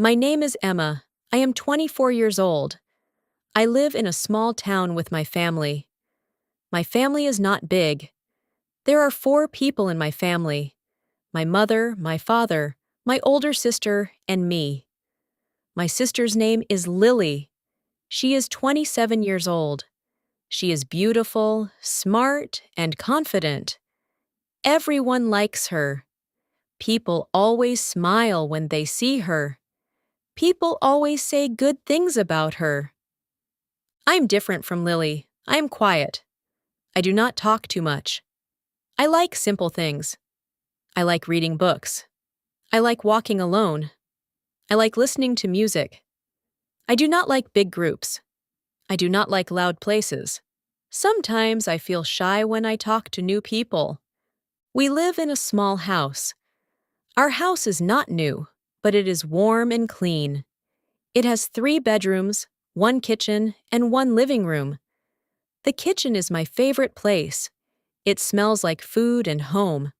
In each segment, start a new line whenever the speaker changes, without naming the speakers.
My name is Emma. I am 24 years old. I live in a small town with my family. My family is not big. There are 4 people in my family: my mother, my father, my older sister, and me. My sister's name is Lily. She is 27 years old. She is beautiful, smart, and confident. Everyone likes her. People always smile when they see her. People always say good things about her. I'm different from Lily. I am quiet. I do not talk too much. I like simple things. I like reading books. I like walking alone. I like listening to music. I do not like big groups. I do not like loud places. Sometimes I feel shy when I talk to new people. We live in a small house. Our house is not new, but it is warm and clean. It has 3 bedrooms, 1 kitchen, and 1 living room. The kitchen is my favorite place. It smells like food and home.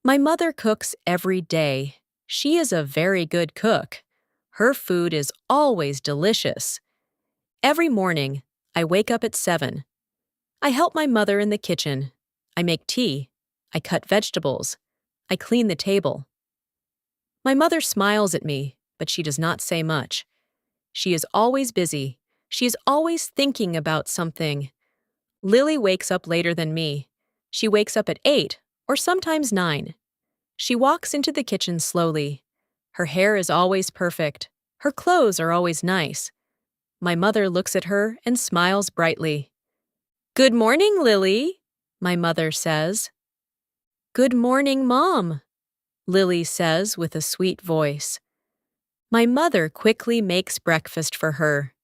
My mother cooks every day. She is a very good cook. Her food is always delicious. Every morning, I wake up at 7. I help my mother in the kitchen. I make tea. I cut vegetables. I clean the table. My mother smiles at me, but she does not say much. She is always busy. She is always thinking about something. Lily wakes up later than me. She wakes up at 8 or sometimes 9. She walks into the kitchen slowly. Her hair is always perfect. Her clothes are always nice. My mother looks at her and smiles brightly. "Good morning, Lily," my mother says. "Good morning, Mom," Lily says with a sweet voice. My mother quickly makes breakfast for her: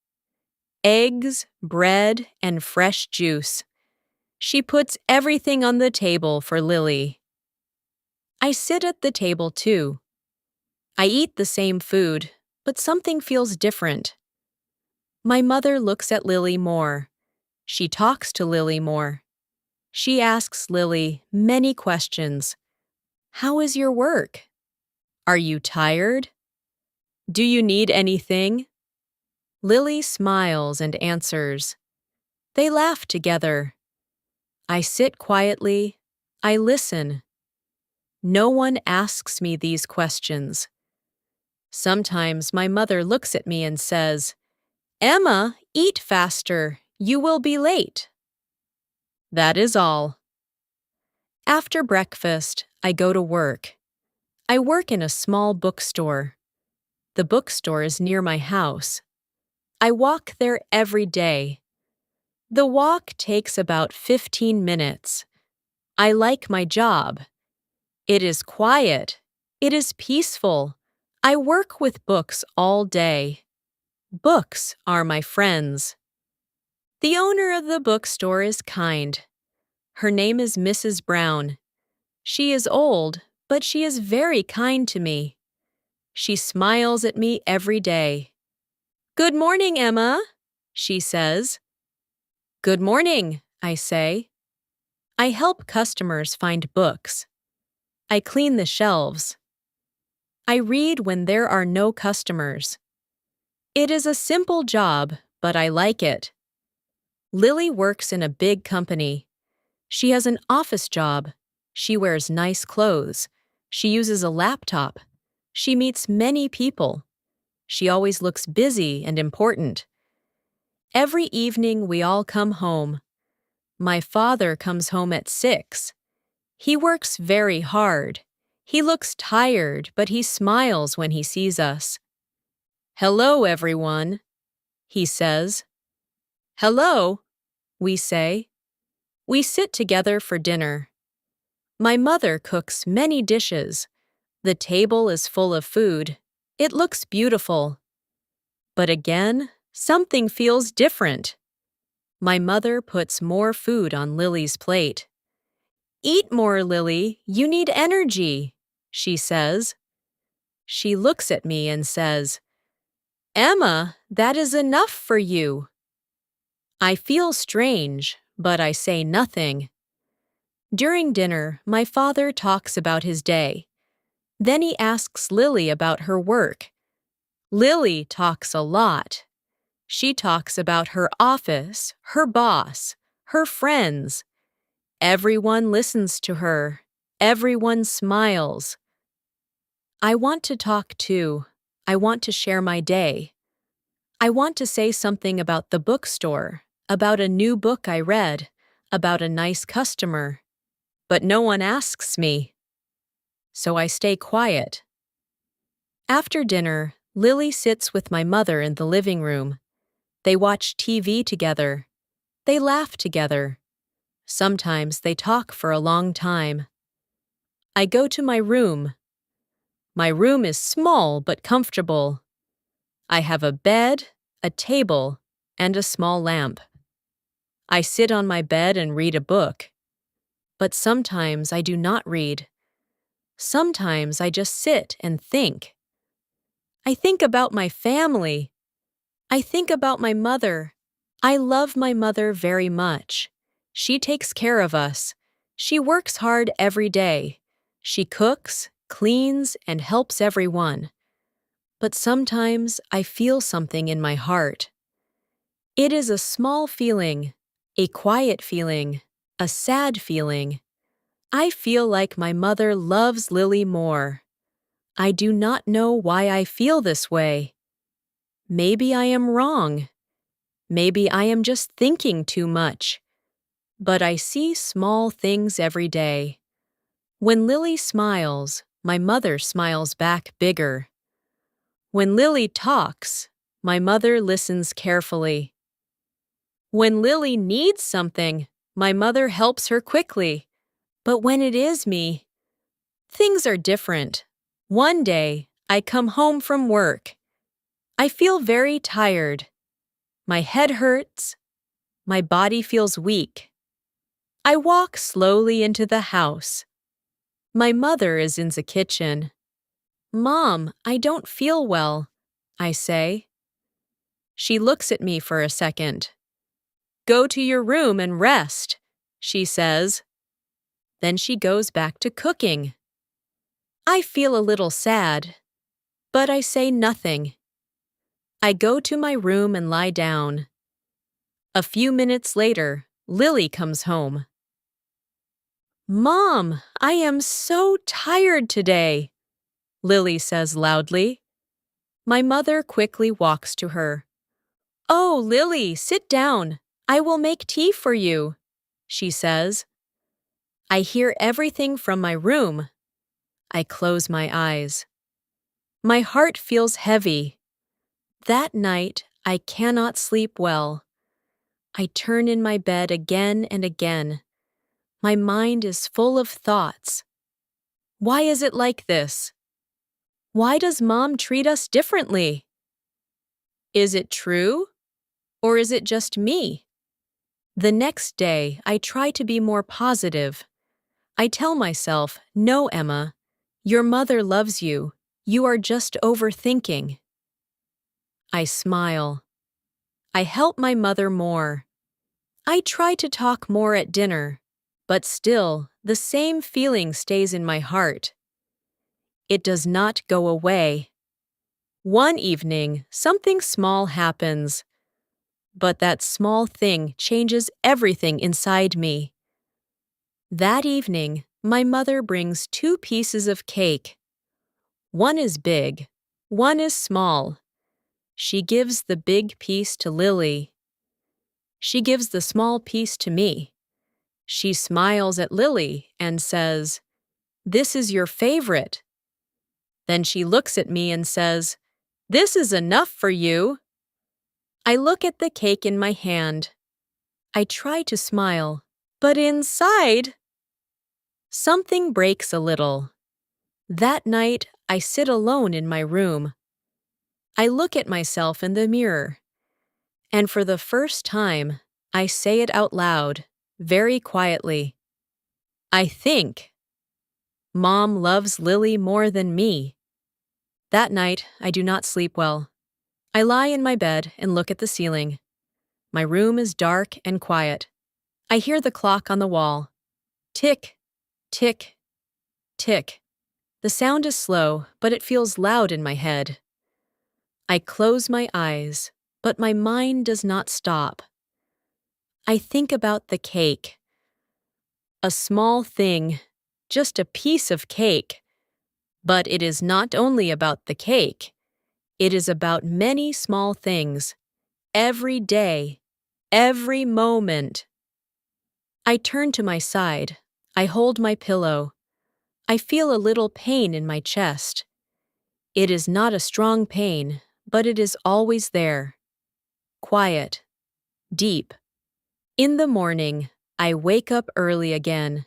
eggs, bread, and fresh juice. She puts everything on the table for Lily. I sit at the table too. I eat the same food, but something feels different. My mother looks at Lily more. She talks to Lily more. She asks Lily many questions. How is your work? Are you tired? Do you need anything? Lily smiles and answers. They laugh together. I sit quietly. I listen. No one asks me these questions. Sometimes my mother looks at me and says, "Emma, eat faster. You will be late." That is all. After breakfast, I go to work. I work in a small bookstore. The bookstore is near my house. I walk there every day. The walk takes about 15 minutes. I like my job. It is quiet. It is peaceful. I work with books all day. Books are my friends. The owner of the bookstore is kind. Her name is Mrs. Brown. She is old, but she is very kind to me. She smiles at me every day. "Good morning, Emma," she says. "Good morning," I say. I help customers find books. I clean the shelves. I read when there are no customers. It is a simple job, but I like it. Lily works in a big company. She has an office job. She wears nice clothes. She uses a laptop. She meets many people. She always looks busy and important. Every evening we all come home. My father comes home at 6. He works very hard. He looks tired, but he smiles when he sees us. "Hello, everyone," he says. "Hello," we say. We sit together for dinner. My mother cooks many dishes. The table is full of food. It looks beautiful. But again, something feels different. My mother puts more food on Lily's plate. "Eat more, Lily. You need energy," she says. She looks at me and says, "Emma, that is enough for you." I feel strange, but I say nothing. During dinner, my father talks about his day. Then he asks Lily about her work. Lily talks a lot. She talks about her office, her boss, her friends. Everyone listens to her. Everyone smiles. I want to talk too. I want to share my day. I want to say something about the bookstore, about a new book I read, about a nice customer. But no one asks me. So I stay quiet. After dinner, Lily sits with my mother in the living room. They watch TV together. They laugh together. Sometimes they talk for a long time. I go to my room. My room is small but comfortable. I have a bed, a table, and a small lamp. I sit on my bed and read a book. But sometimes I do not read. Sometimes I just sit and think. I think about my family. I think about my mother. I love my mother very much. She takes care of us. She works hard every day. She cooks, cleans, and helps everyone. But sometimes I feel something in my heart. It is a small feeling, a quiet feeling, a sad feeling. I feel like my mother loves Lily more. I do not know why I feel this way. Maybe I am wrong. Maybe I am just thinking too much. But I see small things every day. When Lily smiles, my mother smiles back bigger. When Lily talks, my mother listens carefully. When Lily needs something, my mother helps her quickly. But when it is me, things are different. One day, I come home from work. I feel very tired. My head hurts. My body feels weak. I walk slowly into the house. My mother is in the kitchen. "Mom, I don't feel well," I say. She looks at me for a second. "Go to your room and rest," she says. Then she goes back to cooking. I feel a little sad, but I say nothing. I go to my room and lie down. A few minutes later, Lily comes home. "Mom, I am so tired today," Lily says loudly. My mother quickly walks to her. "Oh, Lily, sit down. I will make tea for you," she says. I hear everything from my room. I close my eyes. My heart feels heavy. That night, I cannot sleep well. I turn in my bed again and again. My mind is full of thoughts. Why is it like this? Why does Mom treat us differently? Is it true? Or is it just me? The next day, I try to be more positive. I tell myself, "No, Emma, your mother loves you. You are just overthinking." I smile. I help my mother more. I try to talk more at dinner, but still, the same feeling stays in my heart. It does not go away. One evening, something small happens, but that small thing changes everything inside me. That evening, my mother brings 2 pieces of cake. One is big, one is small. She gives the big piece to Lily. She gives the small piece to me. She smiles at Lily and says, "This is your favorite." Then she looks at me and says, "This is enough for you." I look at the cake in my hand. I try to smile, but inside, something breaks a little. That night, I sit alone in my room. I look at myself in the mirror, and for the first time, I say it out loud, very quietly. I think, "Mom loves Lily more than me." That night, I do not sleep well. I lie in my bed and look at the ceiling. My room is dark and quiet. I hear the clock on the wall. Tick, tick, tick. The sound is slow, but it feels loud in my head. I close my eyes, but my mind does not stop. I think about the cake. A small thing, just a piece of cake. But it is not only about the cake. It is about many small things, every day, every moment. I turn to my side. I hold my pillow. I feel a little pain in my chest. It is not a strong pain, but it is always there. Quiet, deep. In the morning, I wake up early again.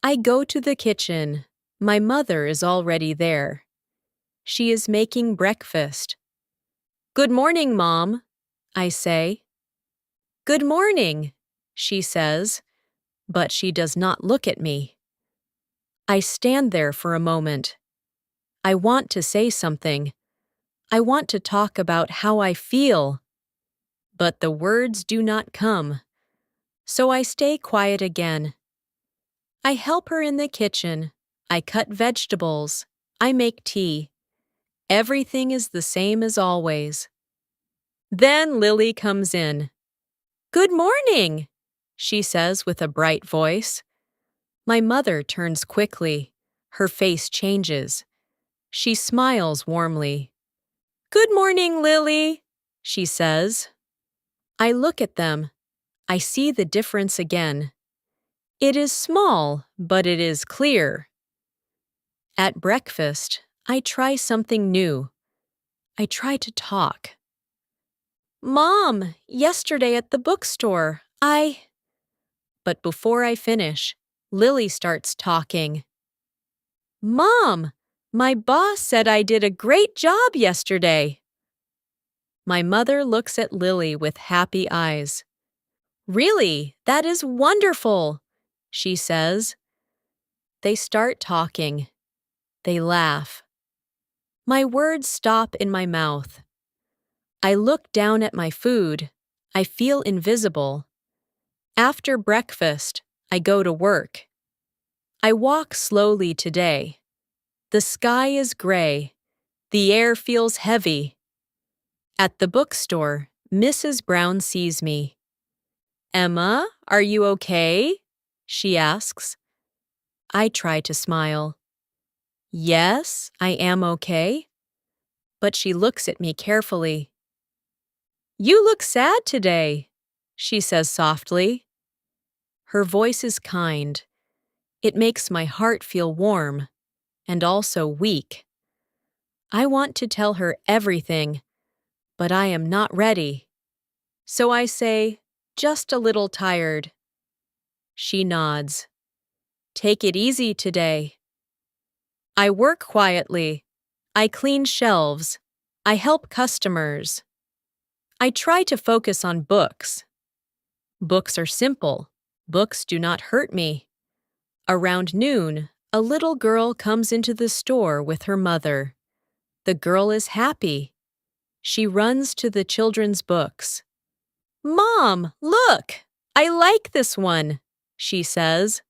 I go to the kitchen. My mother is already there. She is making breakfast. "Good morning, Mom," I say. "Good morning," she says, but she does not look at me. I stand there for a moment. I want to say something. I want to talk about how I feel. But the words do not come. So I stay quiet again. I help her in the kitchen. I cut vegetables. I make tea. Everything is the same as always. Then Lily comes in. "Good morning," she says with a bright voice. My mother turns quickly. Her face changes. She smiles warmly. "Good morning, Lily," she says. I look at them. I see the difference again. It is small, but it is clear. At breakfast, I try something new. I try to talk. "Mom, yesterday at the bookstore, But before I finish, Lily starts talking. "Mom, my boss said I did a great job yesterday." My mother looks at Lily with happy eyes. "Really, that is wonderful," she says. They start talking. They laugh. My words stop in my mouth. I look down at my food. I feel invisible. After breakfast, I go to work. I walk slowly today. The sky is gray. The air feels heavy. At the bookstore, Mrs. Brown sees me. "Emma, are you okay?" she asks. I try to smile. "Yes, I am okay." But she looks at me carefully. "You look sad today," she says softly. Her voice is kind. It makes my heart feel warm and also weak. I want to tell her everything, but I am not ready. So I say, "Just a little tired." She nods. "Take it easy today." I work quietly. I clean shelves. I help customers. I try to focus on books. Books are simple. Books do not hurt me. Around noon, a little girl comes into the store with her mother. The girl is happy. She runs to the children's books. "Mom, look! I like this one," she says.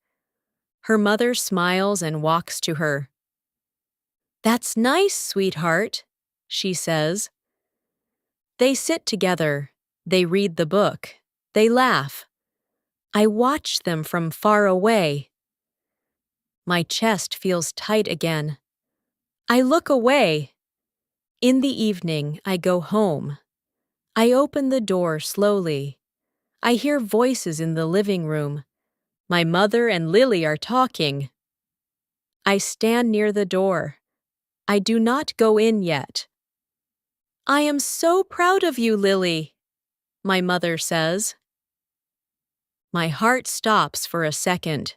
Her mother smiles and walks to her. "That's nice, sweetheart," she says. They sit together. They read the book. They laugh. I watch them from far away. My chest feels tight again. I look away. In the evening, I go home. I open the door slowly. I hear voices in the living room. My mother and Lily are talking. I stand near the door. I do not go in yet. "I am so proud of you, Lily," my mother says. My heart stops for a second.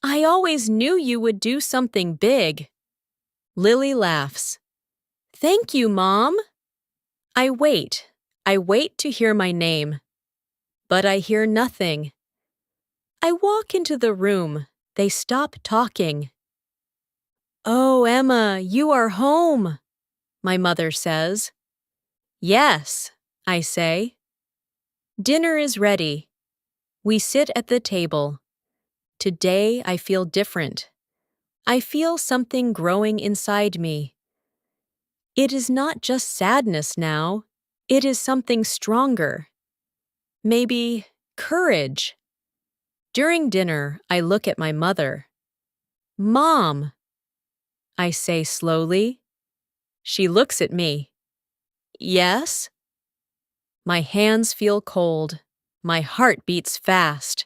"I always knew you would do something big." Lily laughs. "Thank you, Mom." I wait. I wait to hear my name. But I hear nothing. I walk into the room. They stop talking. "Oh, Emma, you are home," my mother says. "Yes," I say. Dinner is ready. We sit at the table. Today I feel different. I feel something growing inside me. It is not just sadness now. It is something stronger. Maybe courage. During dinner, I look at my mother. Mom, I say slowly. She looks at me. Yes? My hands feel cold. My heart beats fast.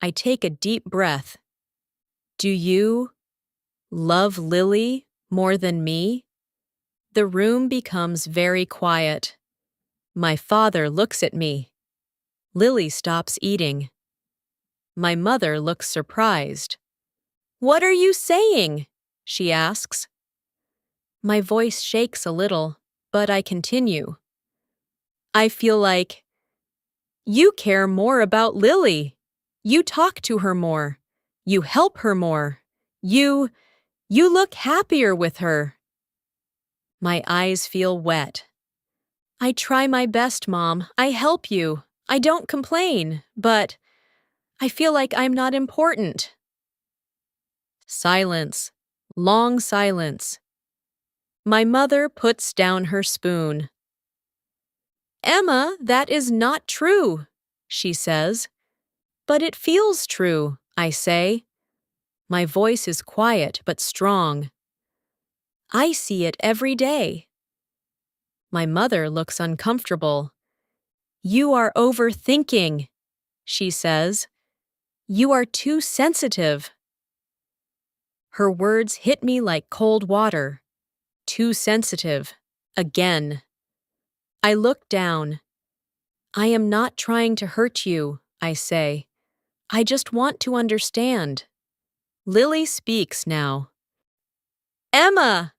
I take a deep breath. Do you love Lily more than me? The room becomes very quiet. My father looks at me. Lily stops eating. My mother looks surprised. What are you saying? She asks. My voice shakes a little, but I continue. I feel like you care more about Lily. You talk to her more. You help her more. You look happier with her. My eyes feel wet. I try my best, Mom. I help you. I don't complain, but I feel like I'm not important. Silence. Long silence. My mother puts down her spoon. Emma, that is not true, she says. But it feels true, I say. My voice is quiet but strong. I see it every day. My mother looks uncomfortable. You are overthinking, she says. You are too sensitive. Her words hit me like cold water. Too sensitive. Again. I look down. I am not trying to hurt you, I say. I just want to understand. Lily speaks now. Emma!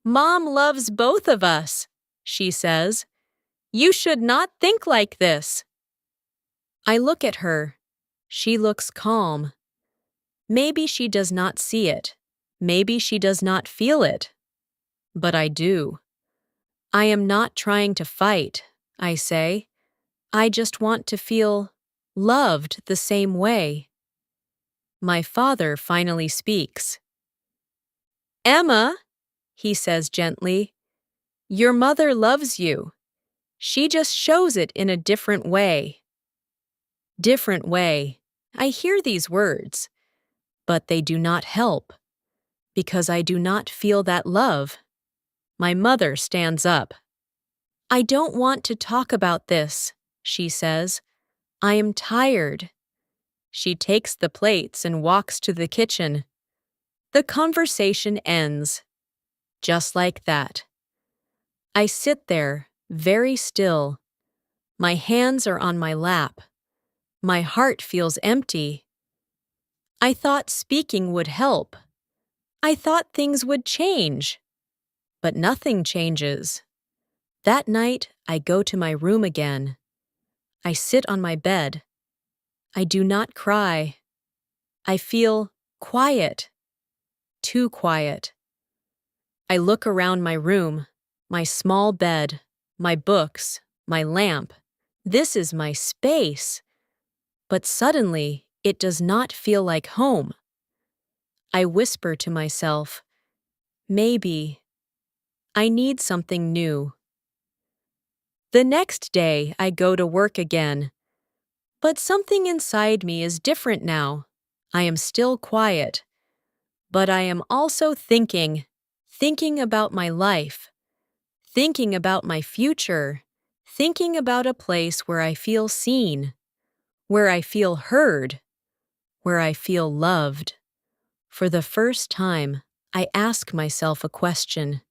Mom loves both of us, she says. You should not think like this. I look at her. She looks calm. Maybe she does not see it. Maybe she does not feel it. But I do. I am not trying to fight, I say. I just want to feel loved the same way. My father finally speaks. Emma, he says gently, your mother loves you. She just shows it in a different way. Different way. I hear these words, but they do not help, because I do not feel that love. My mother stands up. I don't want to talk about this, she says. I am tired. She takes the plates and walks to the kitchen. The conversation ends. Just like that. I sit there, very still. My hands are on my lap. My heart feels empty. I thought speaking would help. I thought things would change. But nothing changes. That night, I go to my room again. I sit on my bed. I do not cry. I feel quiet. Too quiet. I look around my room, my small bed, my books, my lamp. This is my space. But suddenly, it does not feel like home. I whisper to myself, maybe. I need something new. The next day, I go to work again. But something inside me is different now. I am still quiet. But I am also thinking about my life, thinking about my future, thinking about a place where I feel seen, where I feel heard, where I feel loved. For the first time, I ask myself a question.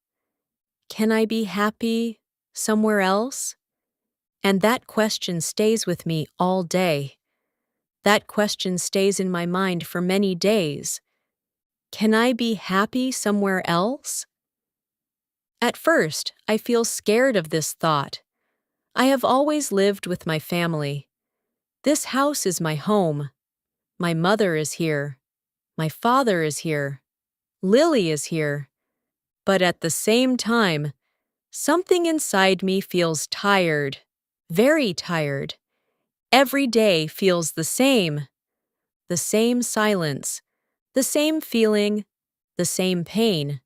Can I be happy somewhere else? And that question stays with me all day. That question stays in my mind for many days. Can I be happy somewhere else? At first, I feel scared of this thought. I have always lived with my family. This house is my home. My mother is here. My father is here. Lily is here. But at the same time, something inside me feels tired, very tired. Every day feels the same silence, the same feeling, the same pain.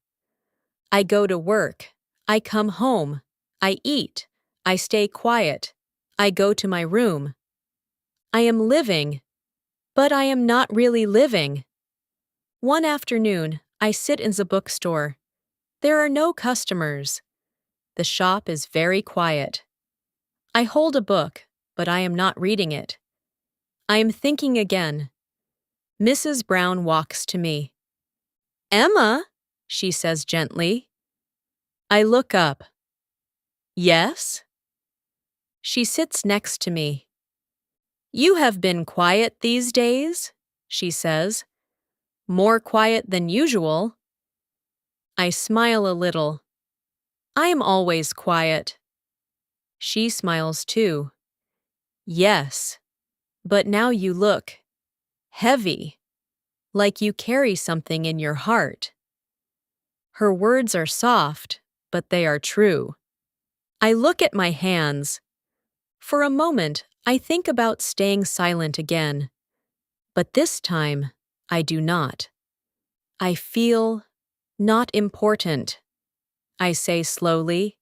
I go to work. I come home. I eat. I stay quiet. I go to my room. I am living, but I am not really living. One afternoon, I sit in the bookstore. There are no customers. The shop is very quiet. I hold a book, but I am not reading it. I am thinking again. Mrs. Brown walks to me. "Emma," she says gently. I look up. "Yes?" She sits next to me. "You have been quiet these days," she says. "More quiet than usual." I smile a little. "I am always quiet." She smiles too. "Yes, but now you look heavy, like you carry something in your heart." Her words are soft, but they are true. I look at my hands. For a moment, I think about staying silent again. But this time, I do not. I feel not important. I say slowly.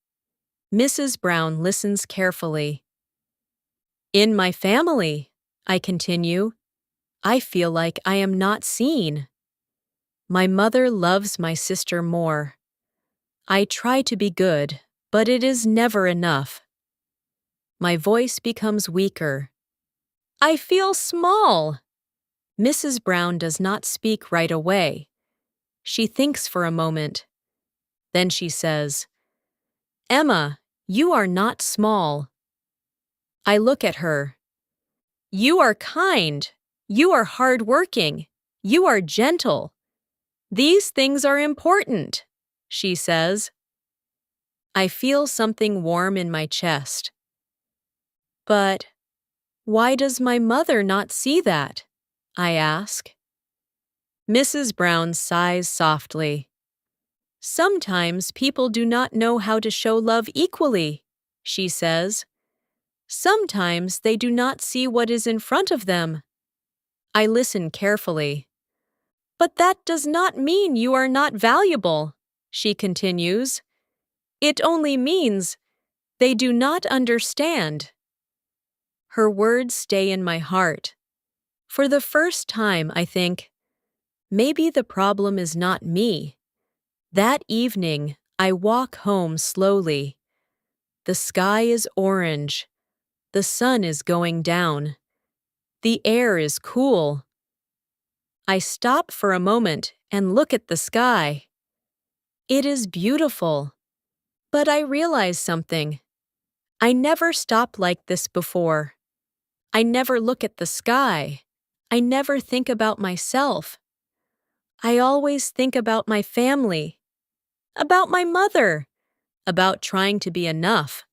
Mrs. Brown listens carefully. "In my family," I continue, "I feel like I am not seen. My mother loves my sister more. I try to be good, but it is never enough." My voice becomes weaker. "I feel small." Mrs. Brown does not speak right away. She thinks for a moment. Then she says, "Emma, you are not small." I look at her. "You are kind. You are hardworking. You are gentle. These things are important," she says. I feel something warm in my chest. But why does my mother not see that? I ask. Mrs. Brown sighs softly. "Sometimes people do not know how to show love equally," she says. "Sometimes they do not see what is in front of them." I listen carefully. "But that does not mean you are not valuable," she continues. "It only means they do not understand." Her words stay in my heart. For the first time, I think, maybe the problem is not me. That evening, I walk home slowly. The sky is orange. The sun is going down. The air is cool. I stop for a moment and look at the sky. It is beautiful. But I realize something. I never stop like this before. I never look at the sky. I never think about myself. I always think about my family, about my mother, about trying to be enough.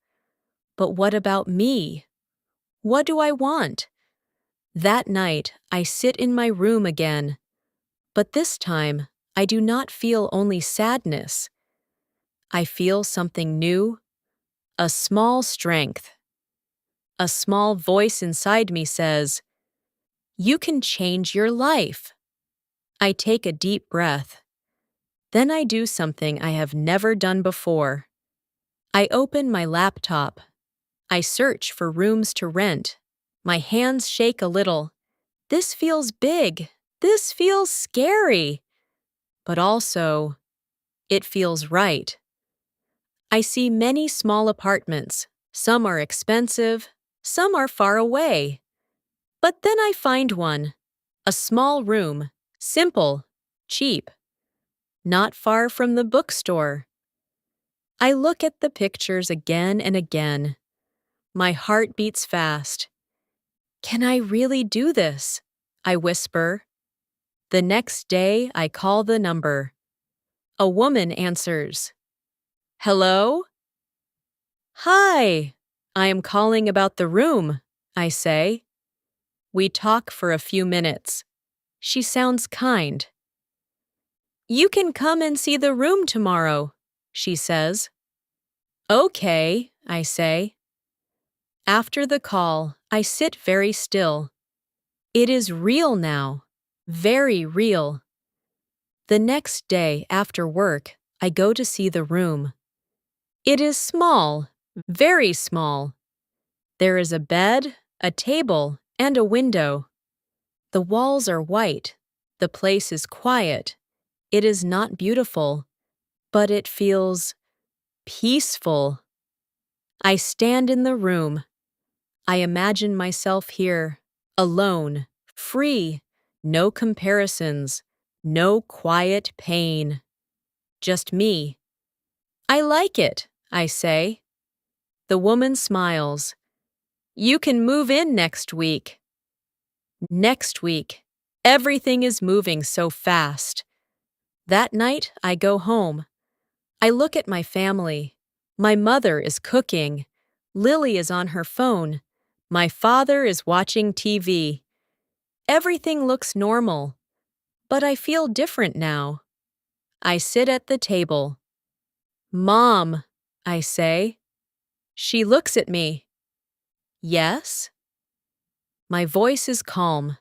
But what about me? What do I want? That night, I sit in my room again. But this time, I do not feel only sadness. I feel something new, a small strength. A small voice inside me says, "You can change your life." I take a deep breath. Then I do something I have never done before. I open my laptop. I search for rooms to rent. My hands shake a little. This feels big. This feels scary. But also, it feels right. I see many small apartments. Some are expensive. Some are far away. But then I find one. A small room. Simple. Cheap. Not far from the bookstore. I look at the pictures again and again. My heart beats fast. "Can I really do this?" I whisper. The next day, I call the number. A woman answers. "Hello?" "Hi, I am calling about the room," I say. We talk for a few minutes. She sounds kind. "You can come and see the room tomorrow," she says. "Okay," I say. After the call, I sit very still. It is real now, very real. The next day after work, I go to see the room. It is small, very small. There is a bed, a table, and a window. The walls are white. The place is quiet. It is not beautiful, but it feels peaceful. I stand in the room. I imagine myself here, alone, free, no comparisons, no quiet pain. Just me. I like it, I say. The woman smiles. You can move in next week. Next week. Everything is moving so fast. That night, I go home. I look at my family. My mother is cooking. Lily is on her phone. My father is watching TV. Everything looks normal, but I feel different now. I sit at the table. Mom, I say. She looks at me. Yes? My voice is calm.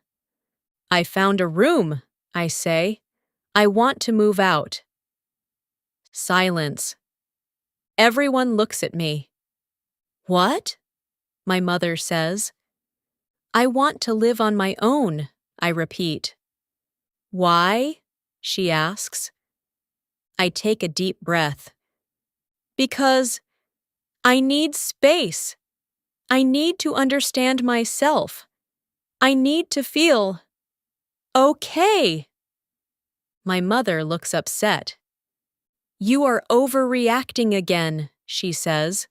I found a room, I say. I want to move out. Silence. Everyone looks at me. What? My mother says. I want to live on my own, I repeat. Why? She asks. I take a deep breath. Because I need space. I need to understand myself. I need to feel okay. My mother looks upset. You are overreacting again, she says.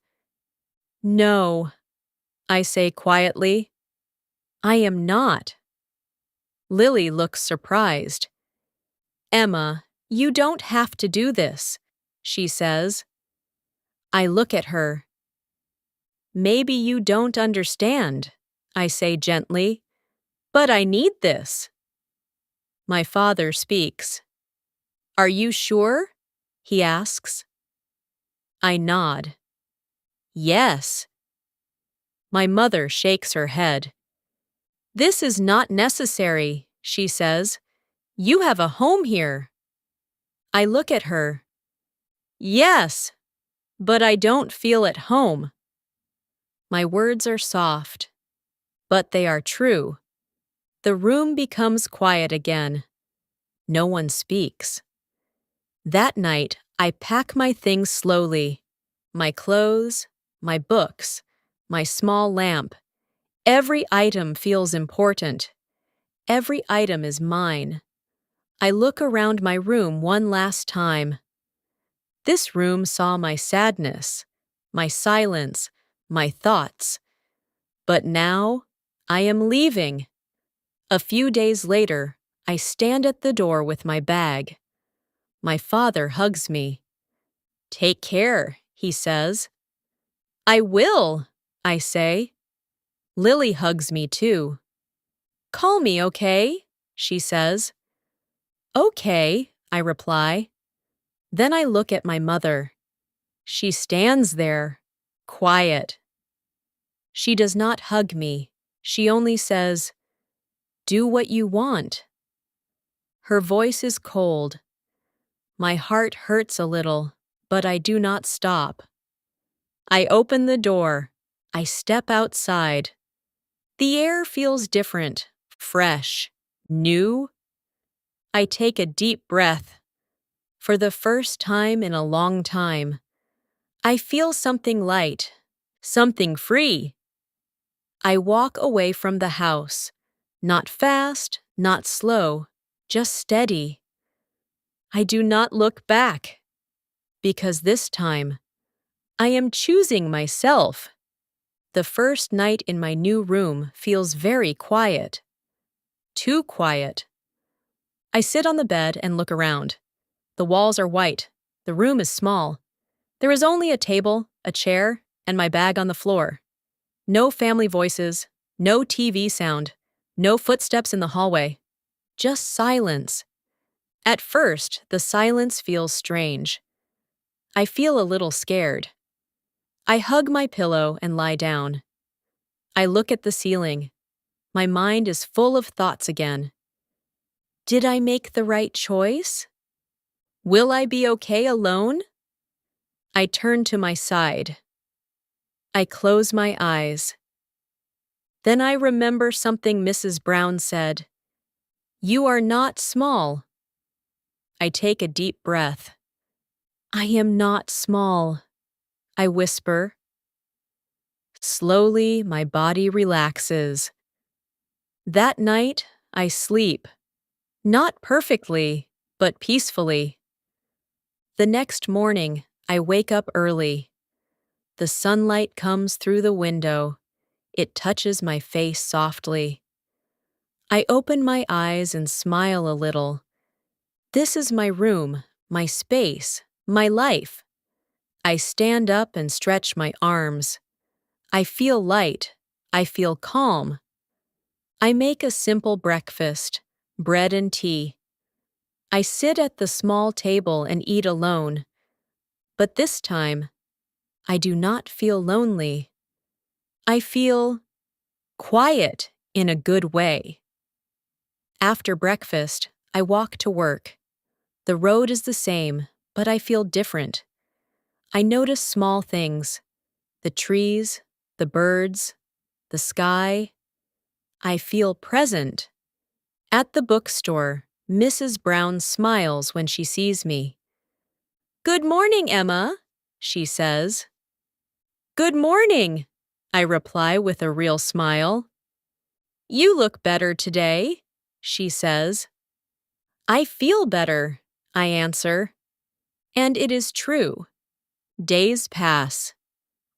No, I say quietly. I am not. Lily looks surprised. Emma, you don't have to do this, she says. I look at her. Maybe you don't understand, I say gently, but I need this. My father speaks. Are you sure? He asks. I nod. Yes. My mother shakes her head. This is not necessary, she says. You have a home here. I look at her. Yes, but I don't feel at home. My words are soft, but they are true. The room becomes quiet again. No one speaks. That night, I pack my things slowly. My clothes, my books, my small lamp. Every item feels important. Every item is mine. I look around my room one last time. This room saw my sadness, my silence, my thoughts. But now, I am leaving. A few days later, I stand at the door with my bag. My father hugs me. Take care, he says. I will, I say. Lily hugs me too. Call me, okay? She says. Okay, I reply. Then I look at my mother. She stands there, quiet. She does not hug me. She only says, do what you want. Her voice is cold. My heart hurts a little, but I do not stop. I open the door. I step outside. The air feels different, fresh, new. I take a deep breath. For the first time in a long time, I feel something light, something free. I walk away from the house, not fast, not slow, just steady. I do not look back, because this time, I am choosing myself. The first night in my new room feels very quiet. Too quiet. I sit on the bed and look around. The walls are white. The room is small. There is only a table, a chair, and my bag on the floor. No family voices, no TV sound, no footsteps in the hallway. Just silence. At first, the silence feels strange. I feel a little scared. I hug my pillow and lie down. I look at the ceiling. My mind is full of thoughts again. Did I make the right choice? Will I be okay alone? I turn to my side. I close my eyes. Then I remember something Mrs. Brown said. You are not small. I take a deep breath. I am not small, I whisper. Slowly, my body relaxes. That night, I sleep. Not perfectly, but peacefully. The next morning, I wake up early. The sunlight comes through the window. It touches my face softly. I open my eyes and smile a little. This is my room, my space, my life. I stand up and stretch my arms. I feel light. I feel calm. I make a simple breakfast, bread and tea. I sit at the small table and eat alone. But this time, I do not feel lonely. I feel quiet in a good way. After breakfast, I walk to work. The road is the same, but I feel different. I notice small things: the trees, the birds, the sky. I feel present. At the bookstore, Mrs. Brown smiles when she sees me. Good morning, Emma, she says. Good morning, I reply with a real smile. You look better today, she says. I feel better, I answer. And it is true. Days pass.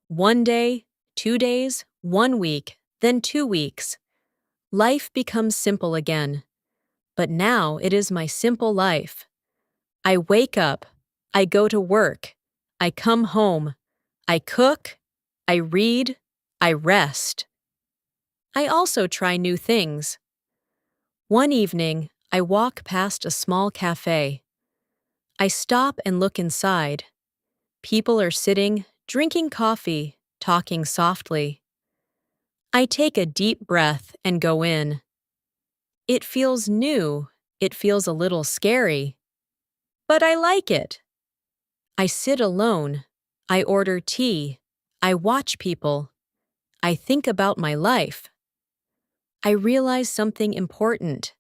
1 day, 2 days, 1 week, then 2 weeks. Life becomes simple again. But now it is my simple life. I wake up. I go to work. I come home. I cook. I read. I rest. I also try new things. One evening, I walk past a small cafe. I stop and look inside. People are sitting, drinking coffee, talking softly. I take a deep breath and go in. It feels new. It feels a little scary. But I like it. I sit alone. I order tea. I watch people. I think about my life. I realize something important.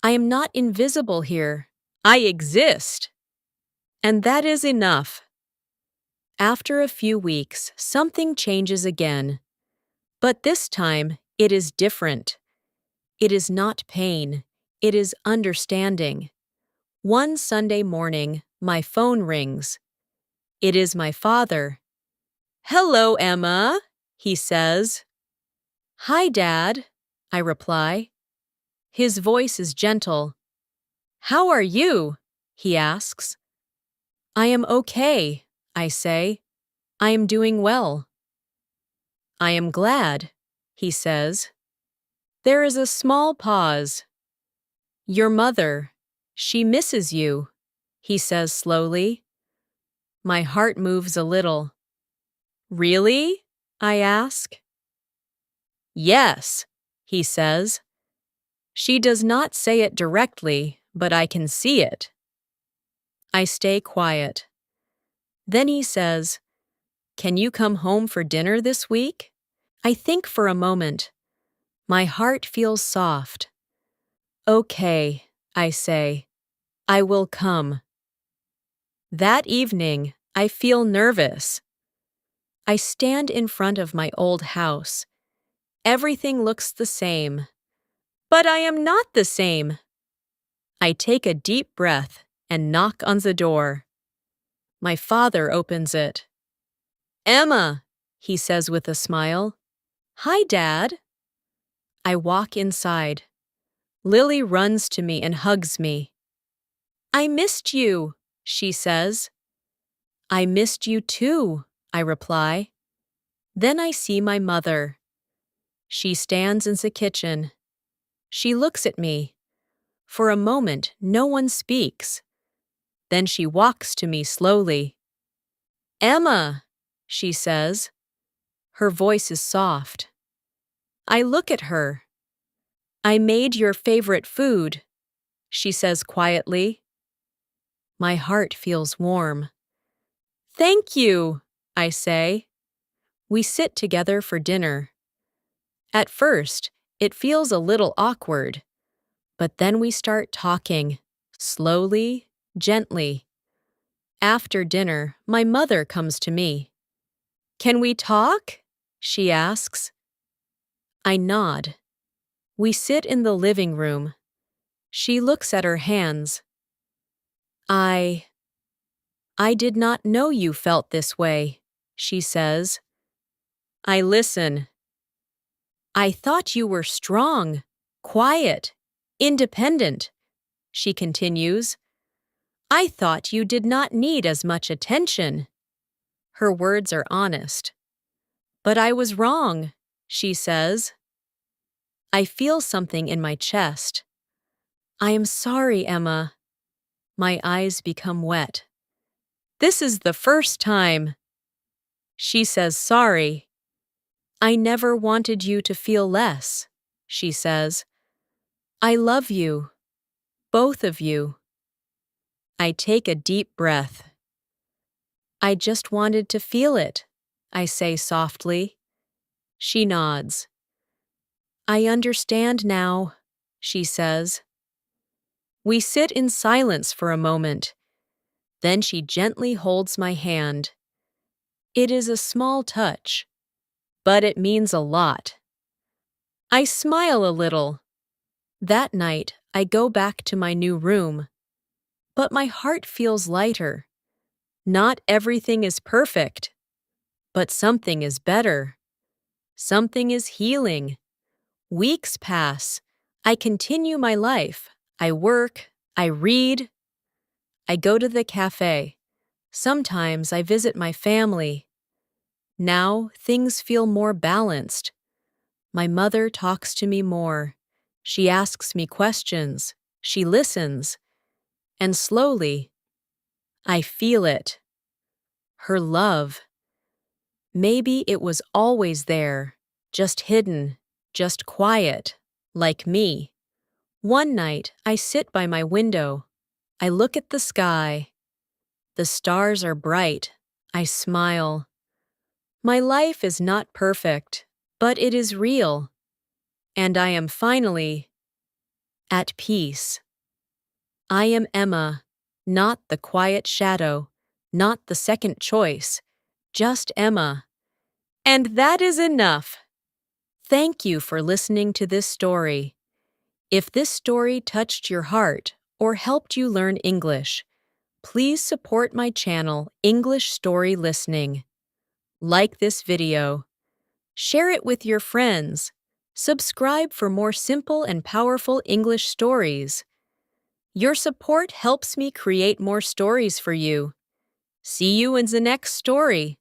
I am not invisible here. I exist. And that is enough. After a few weeks, something changes again. But this time, it is different. It is not pain. It is understanding. One Sunday morning, my phone rings. It is my father. Hello, Emma, he says. Hi, Dad, I reply. His voice is gentle. How are you? He asks. I am okay, I say. I am doing well. I am glad, he says. There is a small pause. Your mother, she misses you, he says slowly. My heart moves a little. Really? I ask. Yes, he says. She does not say it directly, but I can see it. I stay quiet. Then he says, Can you come home for dinner this week? I think for a moment. My heart feels soft. Okay, I say. I will come. That evening, I feel nervous. I stand in front of my old house. Everything looks the same. But I am not the same. I take a deep breath and knock on the door. My father opens it. Emma, he says with a smile. Hi, Dad. I walk inside. Lily runs to me and hugs me. I missed you, she says. I missed you too, I reply. Then I see my mother. She stands in the kitchen. She looks at me. For a moment, no one speaks. Then she walks to me slowly. Emma, she says. Her voice is soft. I look at her. I made your favorite food, she says quietly. My heart feels warm. Thank you, I say. We sit together for dinner. At first, it feels a little awkward, but then we start talking, slowly, gently. After dinner, my mother comes to me. Can we talk? She asks. I nod. We sit in the living room. She looks at her hands. I did not know you felt this way, she says. I listen. I thought you were strong, quiet, independent, she continues. I thought you did not need as much attention. Her words are honest. But I was wrong, she says. I feel something in my chest. I am sorry, Emma. My eyes become wet. This is the first time. She says sorry. I never wanted you to feel less, she says. I love you, both of you. I take a deep breath. I just wanted to feel it, I say softly. She nods. I understand now, she says. We sit in silence for a moment. Then she gently holds my hand. It is a small touch, but it means a lot. I smile a little. That night, I go back to my new room. But my heart feels lighter. Not everything is perfect, but something is better. Something is healing. Weeks pass. I continue my life. I work. I read. I go to the cafe. Sometimes I visit my family. Now things feel more balanced. My mother talks to me more. She asks me questions. She listens. And slowly, I feel it. Her love. Maybe it was always there, just hidden, just quiet, like me. One night, I sit by my window. I look at the sky. The stars are bright. I smile. My life is not perfect, but it is real. And I am finally at peace. I am Emma, not the quiet shadow, not the second choice, just Emma. And that is enough. Thank you for listening to this story. If this story touched your heart or helped you learn English, please support my channel, English Story Listening. Like this video. Share it with your friends. Subscribe for more simple and powerful English stories. Your support helps me create more stories for you. See you in the next story.